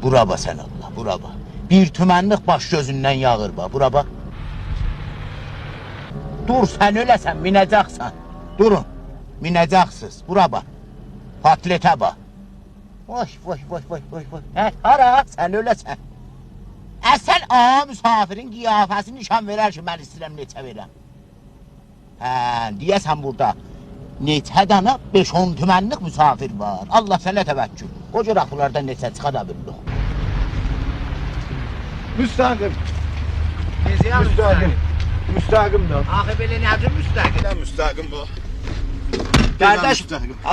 Bura bax sən Allah, bura bax. Bir tümənlik baş gözündən yağır bax, bura bax. Dur sən öləsən, minəcəksən. Durun, minəcəksiniz, bura bax. Patletə bax. Vay. Hara, sən öləsən. Sən ağa misafirin qiyafəsini nişan verər ki, mən istəyirəm neçə verəm. Hə, deyəsən burada neçə dana 5-10 tümənlik misafir var. Allah sənə təvəkkül. O cür axılarda neçə çıxa da bildik. Müstəqim. Necə müstəqim? Müstəqim də. Axı belə nədir müstəqim? Nə müstəqim bu? Qardaş,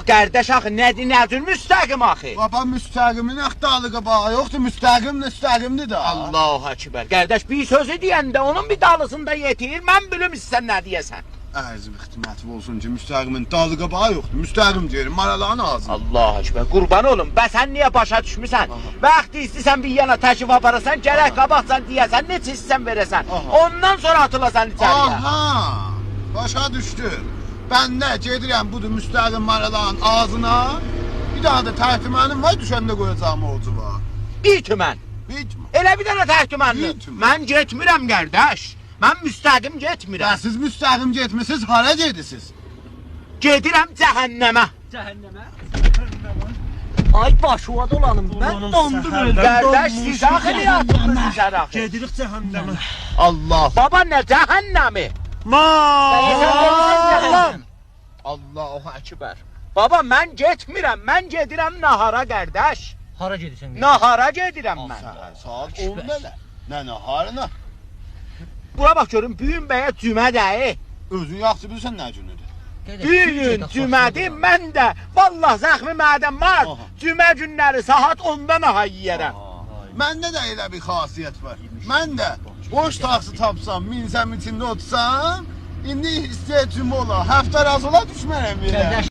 qardaş axı nədir müstəqim axı? Baba müstəqimin axtarlığı bax, yoxdur müstəqimdir də. Allahu Ekber. Qardaş bir sözü deyəndə onun bir dalısında yetir. Mən bilüm istən nə deyəsən. Əzim ixtimatı olsun ki, müstəqimin dalığı bax yoxdur. Müstəqim deyir, maraların ağzı. Allahu Ekber. Qurban olum. Bə sən niyə başa düşmüsən? Vaxt istəsən bir yana təşrif aparasan, gərək qabaqsan deyəsən, neçə istəsən verəsən. Ondan sonra atılasan içəriyə. Aha! Başa düşdü. Ben de gedirəm budur müstəqim maraların ağzına. Bir daha da tərtimənim var, düşəndə qoyacağım oğucu var. Bir tümən. Bir tümən. Elə bir dənə tərtümənli. Bir tümən. Mən getmirəm qardaş. Mən müstəqim getmirəm. Ya siz müstəqim getmisiniz, hara gedirsiniz? Gedirəm cəhənnəmə. Ay başuva dolanım. Ben dondum öldüm. Qardaş siz axı niyə atdınız içəri axı? Gedirik cəhənnəmə. Allah. Baba nə cəhənnəmi? Allahu Ekber. Baba mən getmirəm. Mən gedirəm nahara qardaş. Hara gedirsən? Nahara gedirəm mən. Saat 10'da da. Nə harına? Bura bax görün Büyün bəyə cümə dəyi. Özün yaxşı bilirsən nə günüdür. Büyün cümədir mən də. Vallah zəxmi mədəm var. Cümə günləri saat 10'da nahar yeyərəm. Məndə də elə bir xasiyyət var. Mən də boş taksi tapsam, minsəm içində otursam, indi istəyəcəm ola. Həftə razı ola düşmərəm yerə.